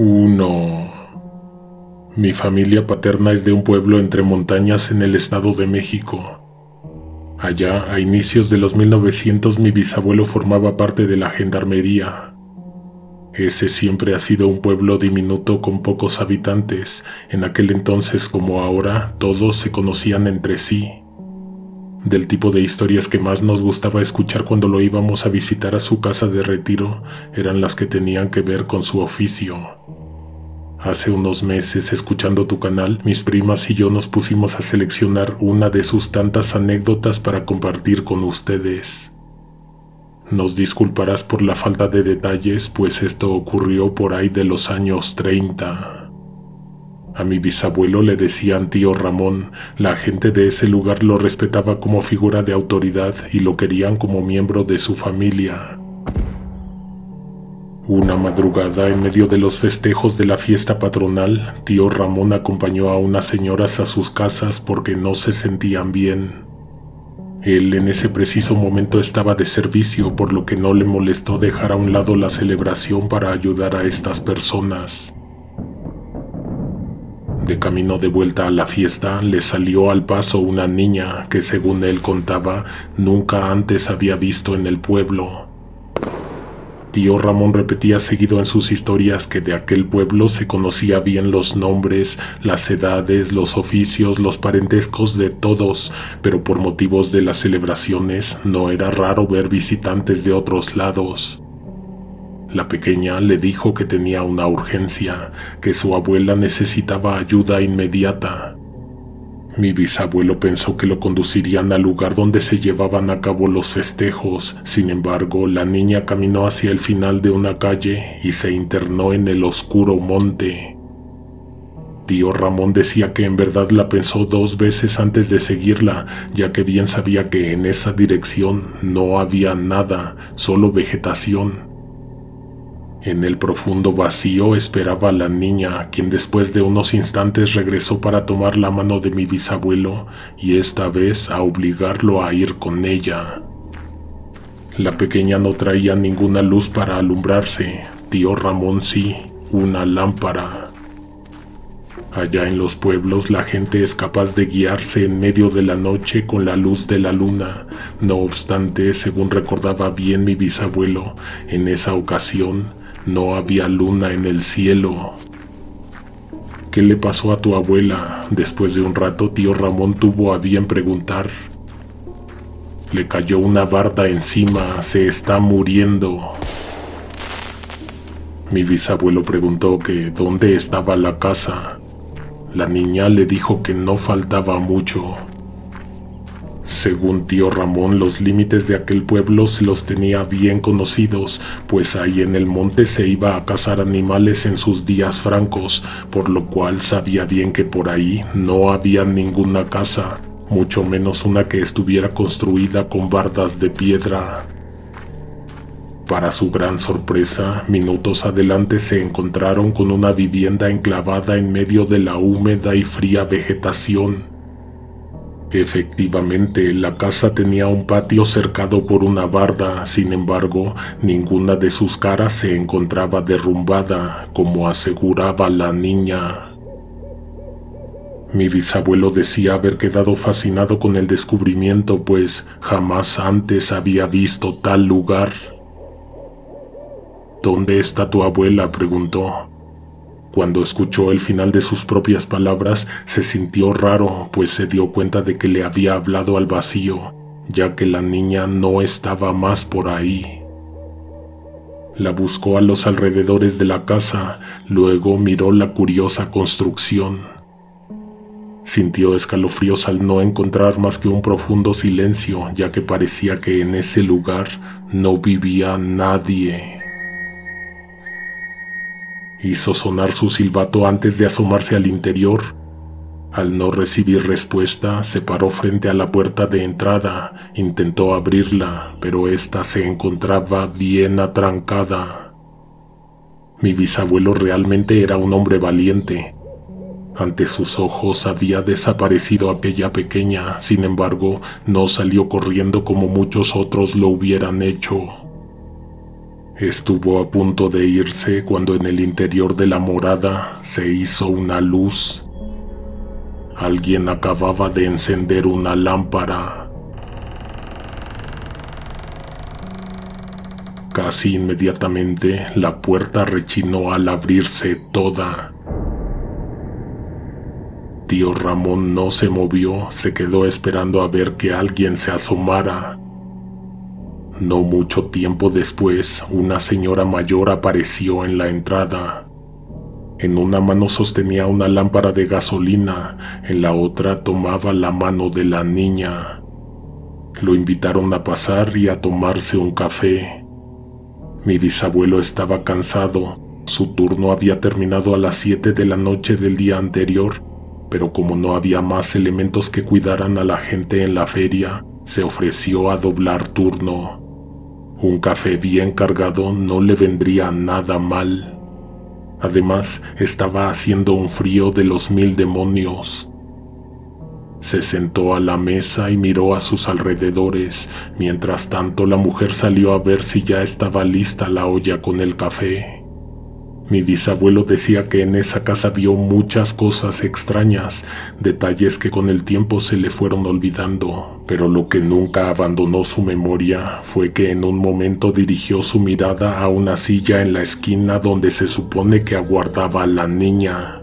1. Mi familia paterna es de un pueblo entre montañas en el Estado de México. Allá, a inicios de los 1900, mi bisabuelo formaba parte de la gendarmería. Ese siempre ha sido un pueblo diminuto con pocos habitantes. En aquel entonces, como ahora, todos se conocían entre sí. Del tipo de historias que más nos gustaba escuchar cuando lo íbamos a visitar a su casa de retiro, eran las que tenían que ver con su oficio. Hace unos meses, escuchando tu canal, mis primas y yo nos pusimos a seleccionar una de sus tantas anécdotas para compartir con ustedes. Nos disculparás por la falta de detalles, pues esto ocurrió por ahí de los años 30. A mi bisabuelo le decían tío Ramón. La gente de ese lugar lo respetaba como figura de autoridad y lo querían como miembro de su familia. Una madrugada, en medio de los festejos de la fiesta patronal, tío Ramón acompañó a unas señoras a sus casas porque no se sentían bien. Él en ese preciso momento estaba de servicio, por lo que no le molestó dejar a un lado la celebración para ayudar a estas personas. De camino de vuelta a la fiesta, le salió al paso una niña que, según él contaba, nunca antes había visto en el pueblo. Tío Ramón repetía seguido en sus historias que de aquel pueblo se conocía bien los nombres, las edades, los oficios, los parentescos de todos, pero por motivos de las celebraciones no era raro ver visitantes de otros lados. La pequeña le dijo que tenía una urgencia, que su abuela necesitaba ayuda inmediata. Mi bisabuelo pensó que lo conducirían al lugar donde se llevaban a cabo los festejos. Sin embargo, la niña caminó hacia el final de una calle y se internó en el oscuro monte. Tío Ramón decía que en verdad la pensó 2 veces antes de seguirla, ya que bien sabía que en esa dirección no había nada, solo vegetación. En el profundo vacío esperaba a la niña, quien después de unos instantes regresó para tomar la mano de mi bisabuelo y esta vez a obligarlo a ir con ella. La pequeña no traía ninguna luz para alumbrarse, tío Ramón sí, una lámpara. Allá en los pueblos la gente es capaz de guiarse en medio de la noche con la luz de la luna. No obstante, según recordaba bien mi bisabuelo, en esa ocasión no había luna en el cielo. ¿Qué le pasó a tu abuela? Después de un rato, tío Ramón tuvo a bien preguntar. Le cayó una barda encima, se está muriendo. Mi bisabuelo preguntó que dónde estaba la casa. La niña le dijo que no faltaba mucho. Según tío Ramón, los límites de aquel pueblo se los tenía bien conocidos, pues ahí en el monte se iba a cazar animales en sus días francos, por lo cual sabía bien que por ahí no había ninguna casa, mucho menos una que estuviera construida con bardas de piedra. Para su gran sorpresa, minutos adelante se encontraron con una vivienda enclavada en medio de la húmeda y fría vegetación. Efectivamente, la casa tenía un patio cercado por una barda. Sin embargo, ninguna de sus caras se encontraba derrumbada, como aseguraba la niña. Mi bisabuelo decía haber quedado fascinado con el descubrimiento, pues jamás antes había visto tal lugar. ¿Dónde está tu abuela?, preguntó. Cuando escuchó el final de sus propias palabras, se sintió raro, pues se dio cuenta de que le había hablado al vacío, ya que la niña no estaba más por ahí. La buscó a los alrededores de la casa, luego miró la curiosa construcción. Sintió escalofríos al no encontrar más que un profundo silencio, ya que parecía que en ese lugar no vivía nadie. Hizo sonar su silbato antes de asomarse al interior. Al no recibir respuesta, se paró frente a la puerta de entrada. Intentó abrirla, pero ésta se encontraba bien atrancada. Mi bisabuelo realmente era un hombre valiente. Ante sus ojos había desaparecido aquella pequeña, sin embargo, no salió corriendo como muchos otros lo hubieran hecho. Estuvo a punto de irse cuando en el interior de la morada se hizo una luz. Alguien acababa de encender una lámpara. Casi inmediatamente la puerta rechinó al abrirse toda. Tío Ramón no se movió, se quedó esperando a ver que alguien se asomara. No mucho tiempo después, una señora mayor apareció en la entrada. En una mano sostenía una lámpara de gasolina, en la otra tomaba la mano de la niña. Lo invitaron a pasar y a tomarse un café. Mi bisabuelo estaba cansado, su turno había terminado a las 7 de la noche del día anterior, pero como no había más elementos que cuidaran a la gente en la feria, se ofreció a doblar turno. Un café bien cargado no le vendría nada mal. Además, estaba haciendo un frío de los 1000 demonios. Se sentó a la mesa y miró a sus alrededores. Mientras tanto, la mujer salió a ver si ya estaba lista la olla con el café. Mi bisabuelo decía que en esa casa vio muchas cosas extrañas, detalles que con el tiempo se le fueron olvidando, pero lo que nunca abandonó su memoria fue que en un momento dirigió su mirada a una silla en la esquina donde se supone que aguardaba a la niña.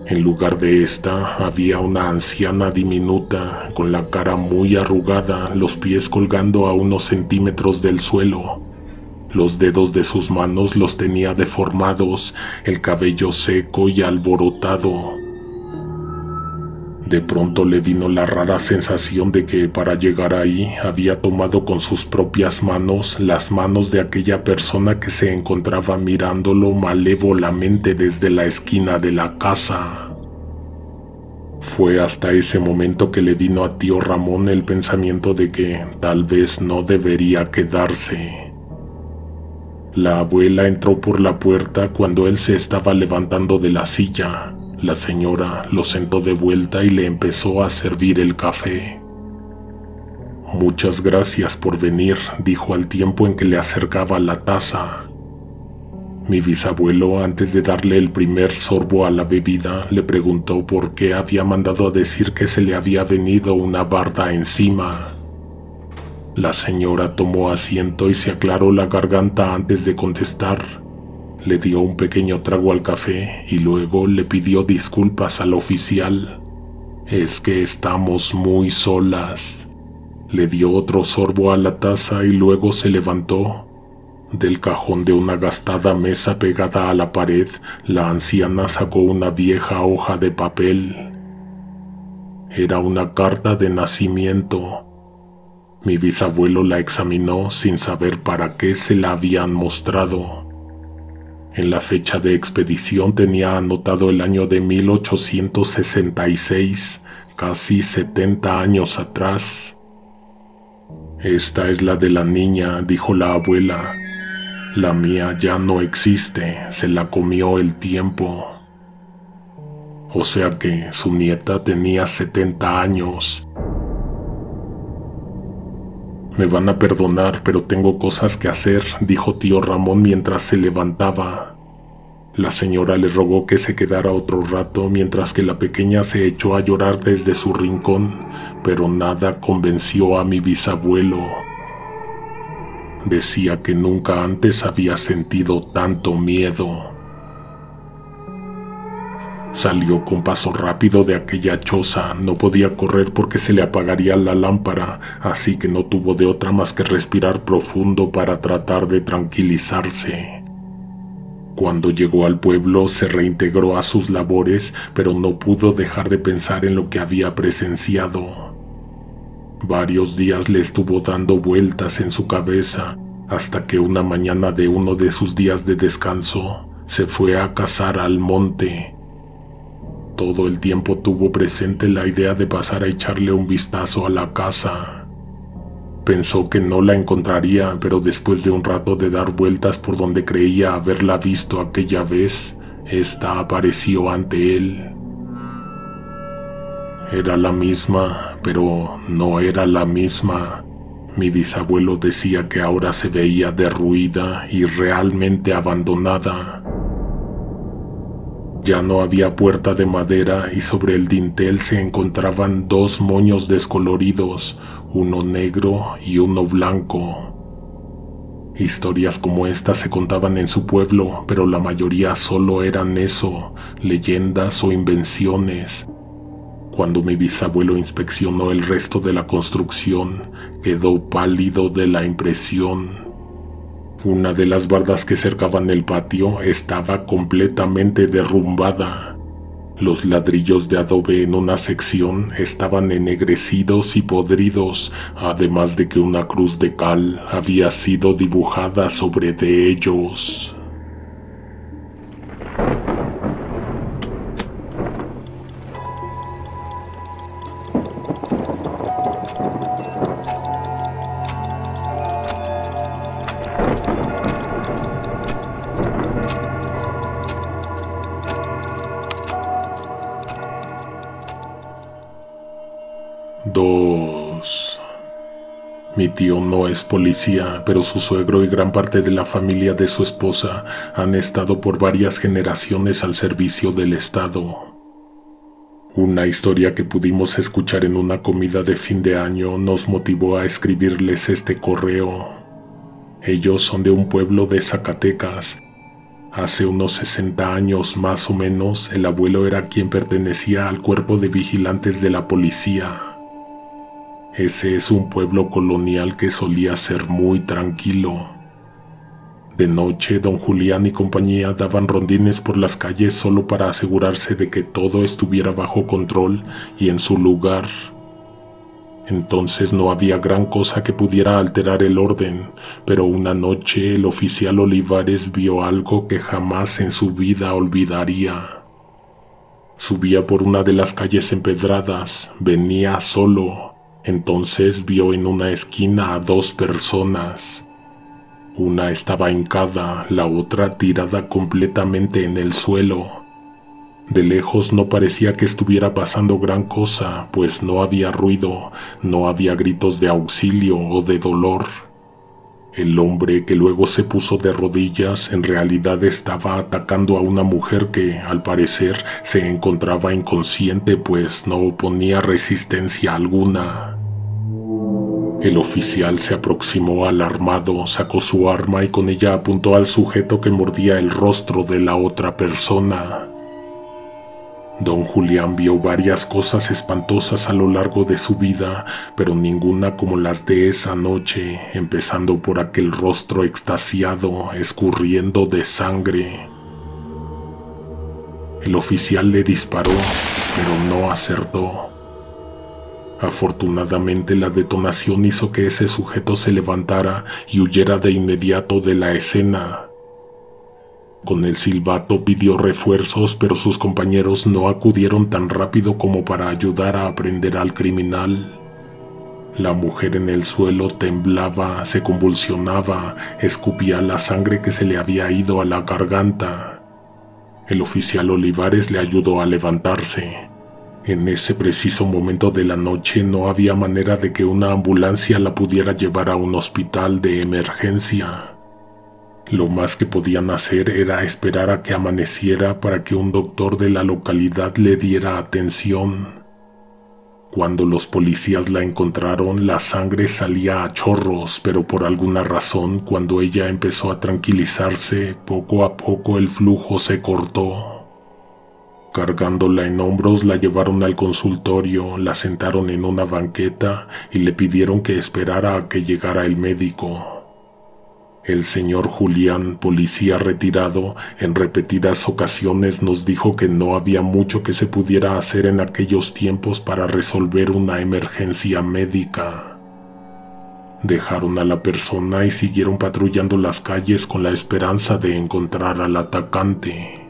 En lugar de esta, había una anciana diminuta, con la cara muy arrugada, los pies colgando a unos centímetros del suelo. Los dedos de sus manos los tenía deformados, el cabello seco y alborotado. De pronto le vino la rara sensación de que para llegar ahí había tomado con sus propias manos las manos de aquella persona que se encontraba mirándolo malévolamente desde la esquina de la casa. Fue hasta ese momento que le vino a tío Ramón el pensamiento de que tal vez no debería quedarse. La abuela entró por la puerta cuando él se estaba levantando de la silla. La señora lo sentó de vuelta y le empezó a servir el café. «Muchas gracias por venir», dijo al tiempo en que le acercaba la taza. Mi bisabuelo, antes de darle el primer sorbo a la bebida, le preguntó por qué había mandado a decir que se le había venido una barda encima. La señora tomó asiento y se aclaró la garganta antes de contestar. Le dio un pequeño trago al café y luego le pidió disculpas al oficial. «Es que estamos muy solas». Le dio otro sorbo a la taza y luego se levantó. Del cajón de una gastada mesa pegada a la pared, la anciana sacó una vieja hoja de papel. Era una carta de nacimiento. Mi bisabuelo la examinó sin saber para qué se la habían mostrado. En la fecha de expedición tenía anotado el año de 1866, casi 70 años atrás. «Esta es la de la niña», dijo la abuela. «La mía ya no existe, se la comió el tiempo». O sea que su nieta tenía 70 años. «Me van a perdonar, pero tengo cosas que hacer», dijo tío Ramón mientras se levantaba. La señora le rogó que se quedara otro rato mientras que la pequeña se echó a llorar desde su rincón, pero nada convenció a mi bisabuelo. Decía que nunca antes había sentido tanto miedo. Salió con paso rápido de aquella choza. No podía correr porque se le apagaría la lámpara, así que no tuvo de otra más que respirar profundo para tratar de tranquilizarse. Cuando llegó al pueblo se reintegró a sus labores, pero no pudo dejar de pensar en lo que había presenciado. Varios días le estuvo dando vueltas en su cabeza, hasta que una mañana de uno de sus días de descanso, se fue a cazar al monte. Todo el tiempo tuvo presente la idea de pasar a echarle un vistazo a la casa. Pensó que no la encontraría, pero después de un rato de dar vueltas por donde creía haberla visto aquella vez, ésta apareció ante él. Era la misma, pero no era la misma. Mi bisabuelo decía que ahora se veía derruida y realmente abandonada. Ya no había puerta de madera y sobre el dintel se encontraban 2 moños descoloridos, uno negro y uno blanco. Historias como estas se contaban en su pueblo, pero la mayoría solo eran eso, leyendas o invenciones. Cuando mi bisabuelo inspeccionó el resto de la construcción, quedó pálido de la impresión. Una de las bardas que cercaban el patio estaba completamente derrumbada. Los ladrillos de adobe en una sección estaban ennegrecidos y podridos, además de que una cruz de cal había sido dibujada sobre de ellos. Mi tío no es policía, pero su suegro y gran parte de la familia de su esposa han estado por varias generaciones al servicio del Estado. Una historia que pudimos escuchar en una comida de fin de año nos motivó a escribirles este correo. Ellos son de un pueblo de Zacatecas. Hace unos 60 años más o menos, el abuelo era quien pertenecía al cuerpo de vigilantes de la policía. Ese es un pueblo colonial que solía ser muy tranquilo. De noche, don Julián y compañía daban rondines por las calles solo para asegurarse de que todo estuviera bajo control y en su lugar. Entonces no había gran cosa que pudiera alterar el orden, pero una noche el oficial Olivares vio algo que jamás en su vida olvidaría. Subía por una de las calles empedradas, venía solo. Entonces vio en una esquina a 2 personas. Una estaba hincada, la otra tirada completamente en el suelo. De lejos no parecía que estuviera pasando gran cosa, pues no había ruido, no había gritos de auxilio o de dolor. El hombre que luego se puso de rodillas en realidad estaba atacando a una mujer que, al parecer, se encontraba inconsciente pues no oponía resistencia alguna. El oficial se aproximó alarmado, sacó su arma y con ella apuntó al sujeto que mordía el rostro de la otra persona. Don Julián vio varias cosas espantosas a lo largo de su vida, pero ninguna como las de esa noche, empezando por aquel rostro extasiado, escurriendo de sangre. El oficial le disparó, pero no acertó. Afortunadamente la detonación hizo que ese sujeto se levantara y huyera de inmediato de la escena. Con el silbato pidió refuerzos, pero sus compañeros no acudieron tan rápido como para ayudar a aprender al criminal. La mujer en el suelo temblaba, se convulsionaba, escupía la sangre que se le había ido a la garganta. El oficial Olivares le ayudó a levantarse. En ese preciso momento de la noche no había manera de que una ambulancia la pudiera llevar a un hospital de emergencia. Lo más que podían hacer era esperar a que amaneciera para que un doctor de la localidad le diera atención. Cuando los policías la encontraron, la sangre salía a chorros, pero por alguna razón, cuando ella empezó a tranquilizarse, poco a poco el flujo se cortó. Cargándola en hombros, la llevaron al consultorio, la sentaron en una banqueta y le pidieron que esperara a que llegara el médico. El señor Julián, policía retirado, en repetidas ocasiones nos dijo que no había mucho que se pudiera hacer en aquellos tiempos para resolver una emergencia médica. Dejaron a la persona y siguieron patrullando las calles con la esperanza de encontrar al atacante.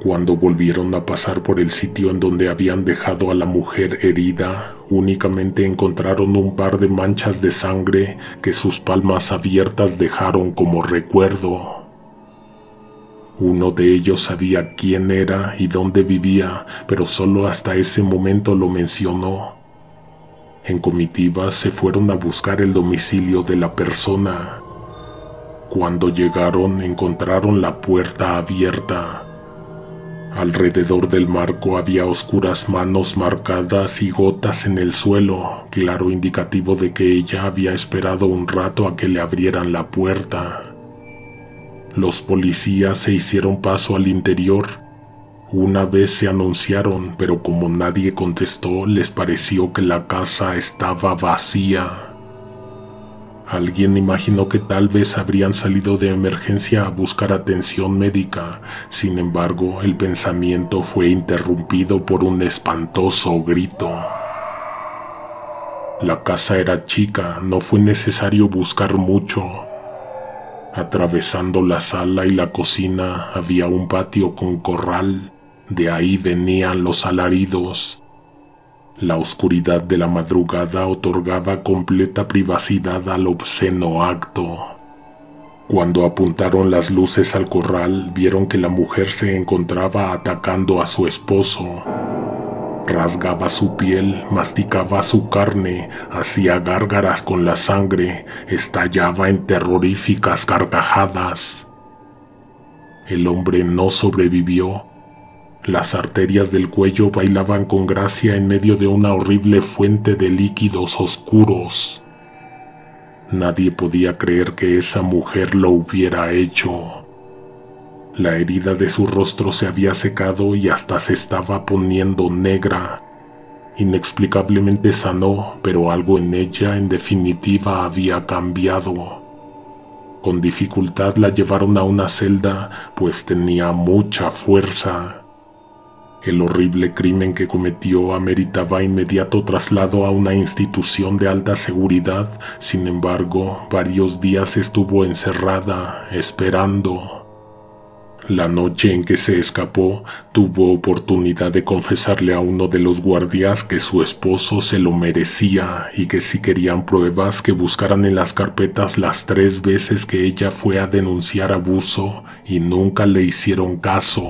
Cuando volvieron a pasar por el sitio en donde habían dejado a la mujer herida, únicamente encontraron un par de manchas de sangre que sus palmas abiertas dejaron como recuerdo. Uno de ellos sabía quién era y dónde vivía, pero solo hasta ese momento lo mencionó. En comitiva se fueron a buscar el domicilio de la persona. Cuando llegaron, encontraron la puerta abierta. Alrededor del marco había oscuras manos marcadas y gotas en el suelo, claro indicativo de que ella había esperado un rato a que le abrieran la puerta. Los policías se hicieron paso al interior. Una vez se anunciaron, pero como nadie contestó, les pareció que la casa estaba vacía. Alguien imaginó que tal vez habrían salido de emergencia a buscar atención médica. Sin embargo, el pensamiento fue interrumpido por un espantoso grito. La casa era chica, no fue necesario buscar mucho. Atravesando la sala y la cocina había un patio con corral. De ahí venían los alaridos. La oscuridad de la madrugada otorgaba completa privacidad al obsceno acto. Cuando apuntaron las luces al corral, vieron que la mujer se encontraba atacando a su esposo. Rasgaba su piel, masticaba su carne, hacía gárgaras con la sangre, estallaba en terroríficas carcajadas. El hombre no sobrevivió. Las arterias del cuello bailaban con gracia en medio de una horrible fuente de líquidos oscuros. Nadie podía creer que esa mujer lo hubiera hecho. La herida de su rostro se había secado y hasta se estaba poniendo negra. Inexplicablemente sanó, pero algo en ella en definitiva había cambiado. Con dificultad la llevaron a una celda, pues tenía mucha fuerza. El horrible crimen que cometió ameritaba inmediato traslado a una institución de alta seguridad. Sin embargo, varios días estuvo encerrada, esperando. La noche en que se escapó, tuvo oportunidad de confesarle a uno de los guardias que su esposo se lo merecía y que si querían pruebas que buscaran en las carpetas las 3 veces que ella fue a denunciar abuso y nunca le hicieron caso.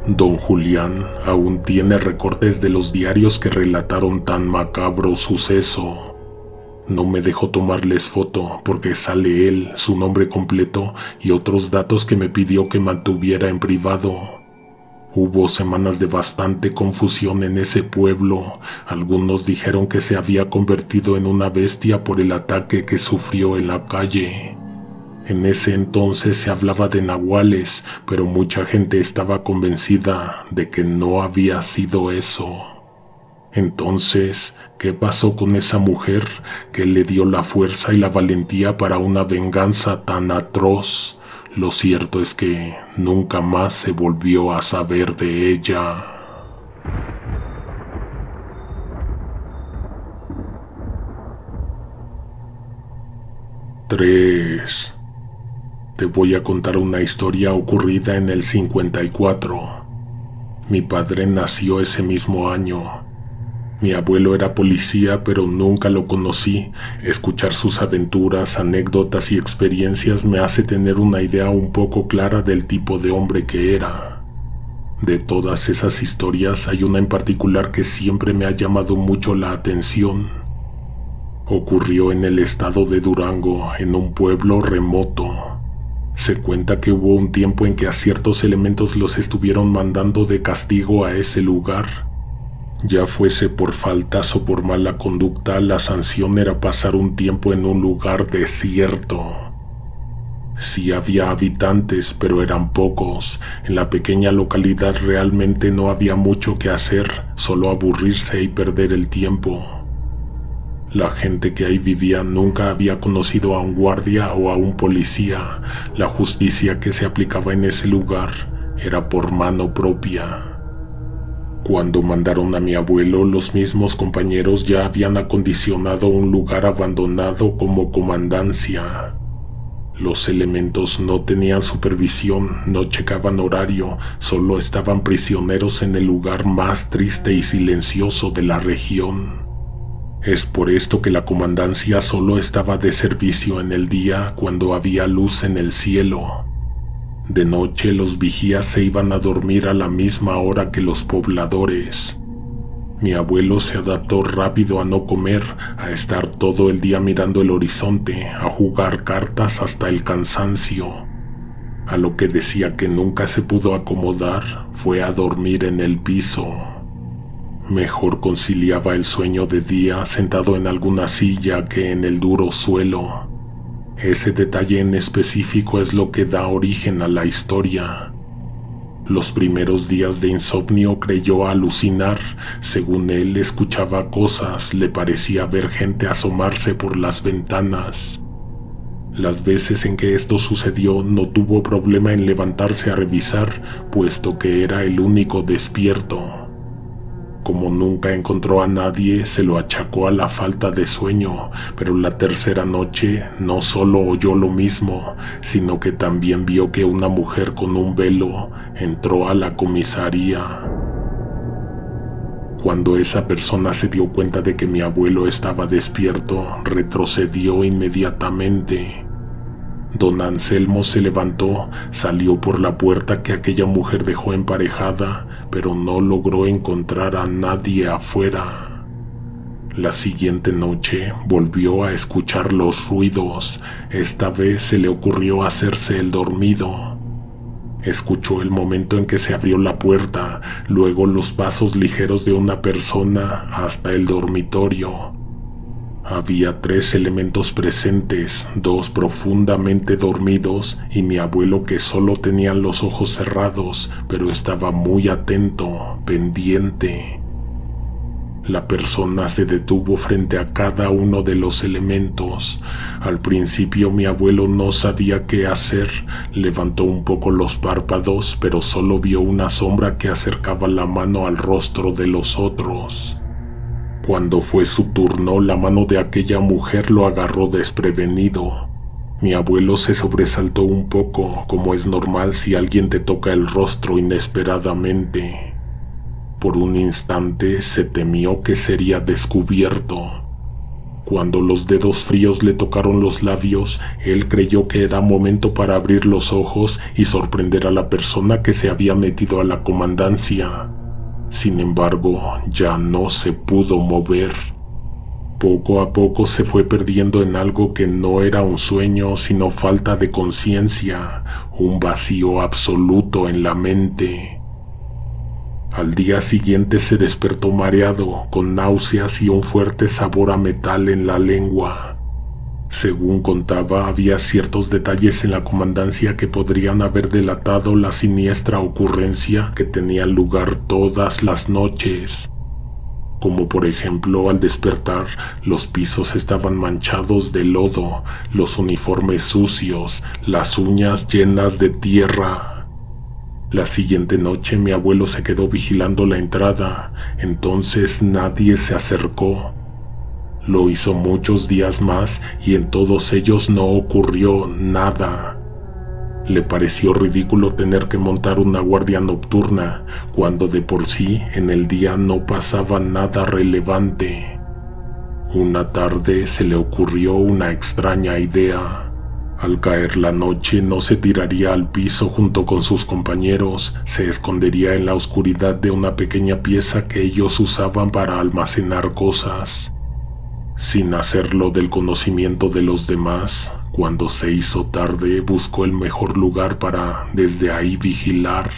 Don Julián aún tiene recortes de los diarios que relataron tan macabro suceso. No me dejó tomarles foto porque sale él, su nombre completo y otros datos que me pidió que mantuviera en privado. Hubo semanas de bastante confusión en ese pueblo. Algunos dijeron que se había convertido en una bestia por el ataque que sufrió en la calle. En ese entonces se hablaba de nahuales, pero mucha gente estaba convencida de que no había sido eso. Entonces, ¿qué pasó con esa mujer que le dio la fuerza y la valentía para una venganza tan atroz? Lo cierto es que nunca más se volvió a saber de ella. ¡3! Te voy a contar una historia ocurrida en el 54. Mi padre nació ese mismo año. Mi abuelo era policía, pero nunca lo conocí. Escuchar sus aventuras, anécdotas y experiencias me hace tener una idea un poco clara del tipo de hombre que era. De todas esas historias, hay una en particular que siempre me ha llamado mucho la atención. Ocurrió en el estado de Durango, en un pueblo remoto. Se cuenta que hubo un tiempo en que a ciertos elementos los estuvieron mandando de castigo a ese lugar. Ya fuese por faltas o por mala conducta, la sanción era pasar un tiempo en un lugar desierto. Sí había habitantes, pero eran pocos. En la pequeña localidad realmente no había mucho que hacer, solo aburrirse y perder el tiempo. La gente que ahí vivía nunca había conocido a un guardia o a un policía. La justicia que se aplicaba en ese lugar era por mano propia. Cuando mandaron a mi abuelo, los mismos compañeros ya habían acondicionado un lugar abandonado como comandancia. Los elementos no tenían supervisión, no checaban horario, solo estaban prisioneros en el lugar más triste y silencioso de la región. Es por esto que la comandancia solo estaba de servicio en el día cuando había luz en el cielo. De noche los vigías se iban a dormir a la misma hora que los pobladores. Mi abuelo se adaptó rápido a no comer, a estar todo el día mirando el horizonte, a jugar cartas hasta el cansancio. A lo que decía que nunca se pudo acomodar fue a dormir en el piso. Mejor conciliaba el sueño de día sentado en alguna silla que en el duro suelo. Ese detalle en específico es lo que da origen a la historia. Los primeros días de insomnio creyó alucinar. Según él, escuchaba cosas, le parecía ver gente asomarse por las ventanas. Las veces en que esto sucedió no tuvo problema en levantarse a revisar, puesto que era el único despierto. Como nunca encontró a nadie, se lo achacó a la falta de sueño, pero la tercera noche no solo oyó lo mismo, sino que también vio que una mujer con un velo entró a la comisaría. Cuando esa persona se dio cuenta de que mi abuelo estaba despierto, retrocedió inmediatamente. Don Anselmo se levantó, salió por la puerta que aquella mujer dejó emparejada, pero no logró encontrar a nadie afuera. La siguiente noche volvió a escuchar los ruidos. Esta vez se le ocurrió hacerse el dormido. Escuchó el momento en que se abrió la puerta, luego los pasos ligeros de una persona hasta el dormitorio. Había 3 elementos presentes, 2 profundamente dormidos y mi abuelo que solo tenía los ojos cerrados, pero estaba muy atento, pendiente. La persona se detuvo frente a cada uno de los elementos. Al principio mi abuelo no sabía qué hacer. Levantó un poco los párpados, pero solo vio una sombra que acercaba la mano al rostro de los otros. Cuando fue su turno, la mano de aquella mujer lo agarró desprevenido. Mi abuelo se sobresaltó un poco, como es normal si alguien te toca el rostro inesperadamente. Por un instante se temió que sería descubierto. Cuando los dedos fríos le tocaron los labios, él creyó que era momento para abrir los ojos y sorprender a la persona que se había metido a la comandancia. Sin embargo, ya no se pudo mover. Poco a poco se fue perdiendo en algo que no era un sueño, sino falta de conciencia, un vacío absoluto en la mente. Al día siguiente se despertó mareado, con náuseas y un fuerte sabor a metal en la lengua. Según contaba, había ciertos detalles en la comandancia que podrían haber delatado la siniestra ocurrencia que tenía lugar todas las noches. Como por ejemplo, al despertar, los pisos estaban manchados de lodo, los uniformes sucios, las uñas llenas de tierra. La siguiente noche mi abuelo se quedó vigilando la entrada, entonces nadie se acercó. Lo hizo muchos días más y en todos ellos no ocurrió nada. Le pareció ridículo tener que montar una guardia nocturna, cuando de por sí en el día no pasaba nada relevante. Una tarde se le ocurrió una extraña idea. Al caer la noche no se tiraría al piso junto con sus compañeros, se escondería en la oscuridad de una pequeña pieza que ellos usaban para almacenar cosas. Sin hacerlo del conocimiento de los demás, cuando se hizo tarde buscó el mejor lugar para desde ahí vigilar.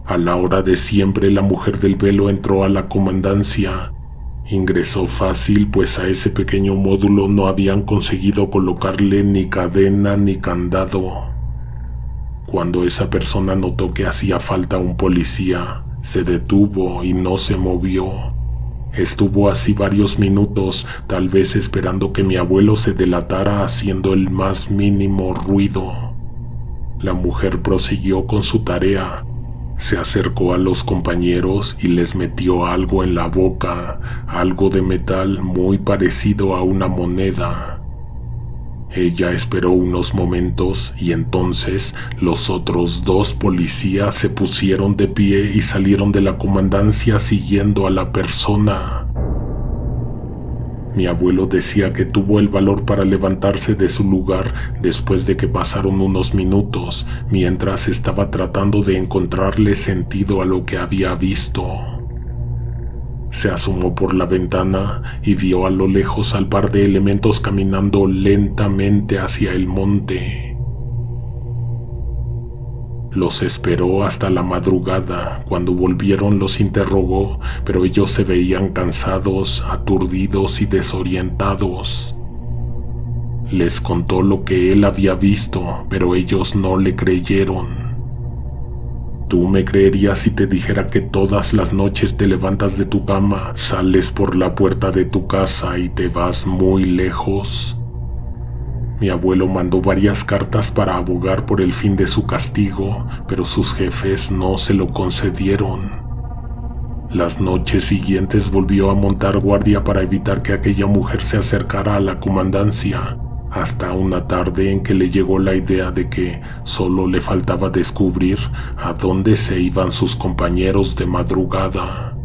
A la hora de siempre la mujer del velo entró a la comandancia. Ingresó fácil, pues a ese pequeño módulo no habían conseguido colocarle ni cadena ni candado. Cuando esa persona notó que hacía falta un policía, se detuvo y no se movió. Estuvo así varios minutos, tal vez esperando que mi abuelo se delatara haciendo el más mínimo ruido. La mujer prosiguió con su tarea. Se acercó a los compañeros y les metió algo en la boca, algo de metal muy parecido a una moneda. Ella esperó unos momentos y entonces los otros 2 policías se pusieron de pie y salieron de la comandancia siguiendo a la persona. Mi abuelo decía que tuvo el valor para levantarse de su lugar después de que pasaron unos minutos, mientras estaba tratando de encontrarle sentido a lo que había visto. Se asomó por la ventana y vio a lo lejos al par de elementos caminando lentamente hacia el monte. Los esperó hasta la madrugada. Cuando volvieron los interrogó, pero ellos se veían cansados, aturdidos y desorientados. Les contó lo que él había visto, pero ellos no le creyeron. ¿Tú me creerías si te dijera que todas las noches te levantas de tu cama, sales por la puerta de tu casa y te vas muy lejos? Mi abuelo mandó varias cartas para abogar por el fin de su castigo, pero sus jefes no se lo concedieron. Las noches siguientes volvió a montar guardia para evitar que aquella mujer se acercara a la comandancia, hasta una tarde en que le llegó la idea de que solo le faltaba descubrir a dónde se iban sus compañeros de madrugada.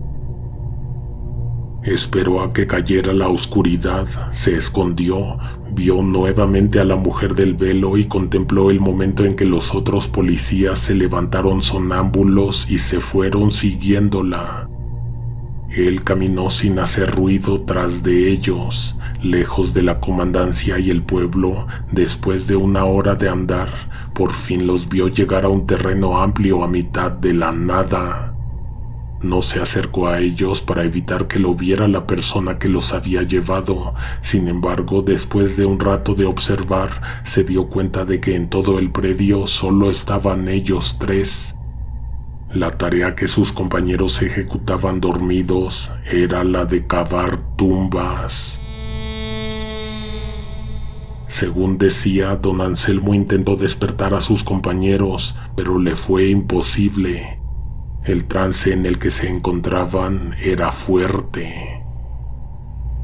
Esperó a que cayera la oscuridad, se escondió, vio nuevamente a la mujer del velo y contempló el momento en que los otros policías se levantaron sonámbulos y se fueron siguiéndola. Él caminó sin hacer ruido tras de ellos, lejos de la comandancia y el pueblo. Después de una hora de andar, por fin los vio llegar a un terreno amplio a mitad de la nada. No se acercó a ellos para evitar que lo viera la persona que los había llevado. Sin embargo, después de un rato de observar, se dio cuenta de que en todo el predio solo estaban ellos tres. La tarea que sus compañeros ejecutaban dormidos era la de cavar tumbas. Según decía, don Anselmo intentó despertar a sus compañeros, pero le fue imposible. El trance en el que se encontraban era fuerte.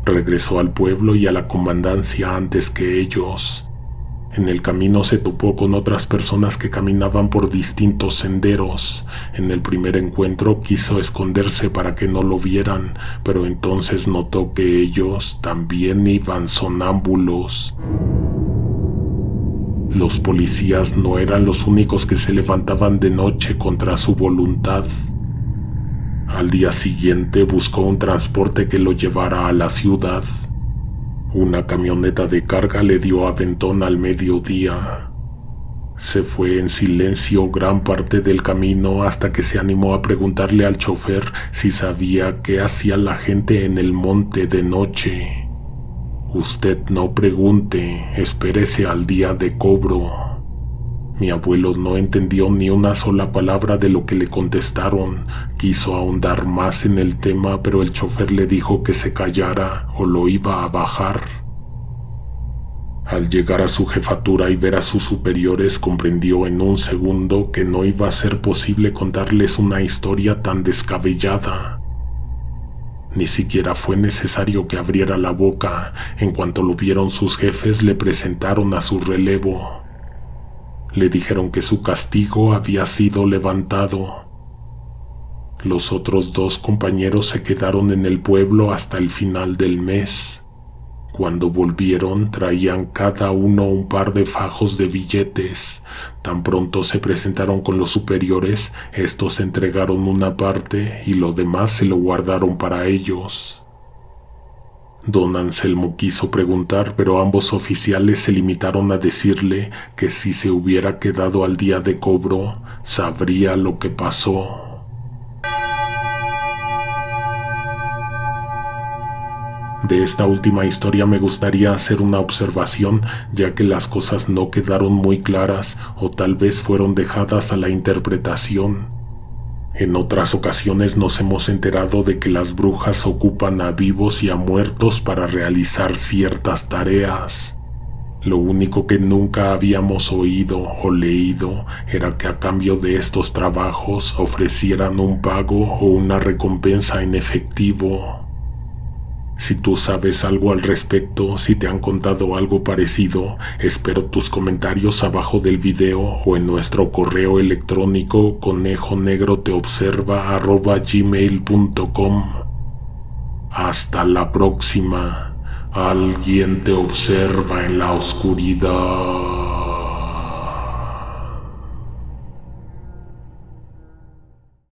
Regresó al pueblo y a la comandancia antes que ellos. En el camino se topó con otras personas que caminaban por distintos senderos. En el primer encuentro quiso esconderse para que no lo vieran, pero entonces notó que ellos también iban sonámbulos. Los policías no eran los únicos que se levantaban de noche contra su voluntad. Al día siguiente buscó un transporte que lo llevara a la ciudad. Una camioneta de carga le dio aventón al mediodía. Se fue en silencio gran parte del camino hasta que se animó a preguntarle al chofer si sabía qué hacía la gente en el monte de noche. Usted no pregunte, espérese al día de cobro. Mi abuelo no entendió ni una sola palabra de lo que le contestaron. Quiso ahondar más en el tema, pero el chofer le dijo que se callara o lo iba a bajar. Al llegar a su jefatura y ver a sus superiores, comprendió en un segundo que no iba a ser posible contarles una historia tan descabellada. Ni siquiera fue necesario que abriera la boca. En cuanto lo vieron sus jefes, le presentaron a su relevo. Le dijeron que su castigo había sido levantado. Los otros dos compañeros se quedaron en el pueblo hasta el final del mes. Cuando volvieron, traían cada uno un par de fajos de billetes. Tan pronto se presentaron con los superiores, estos entregaron una parte y lo demás se lo guardaron para ellos. Don Anselmo quiso preguntar, pero ambos oficiales se limitaron a decirle que si se hubiera quedado al día de cobro, sabría lo que pasó. De esta última historia me gustaría hacer una observación, ya que las cosas no quedaron muy claras o tal vez fueron dejadas a la interpretación. En otras ocasiones nos hemos enterado de que las brujas ocupan a vivos y a muertos para realizar ciertas tareas. Lo único que nunca habíamos oído o leído era que a cambio de estos trabajos ofrecieran un pago o una recompensa en efectivo. Si tú sabes algo al respecto, si te han contado algo parecido, espero tus comentarios abajo del video o en nuestro correo electrónico conejonegroteobserva@gmail.com. Hasta la próxima. Alguien te observa en la oscuridad.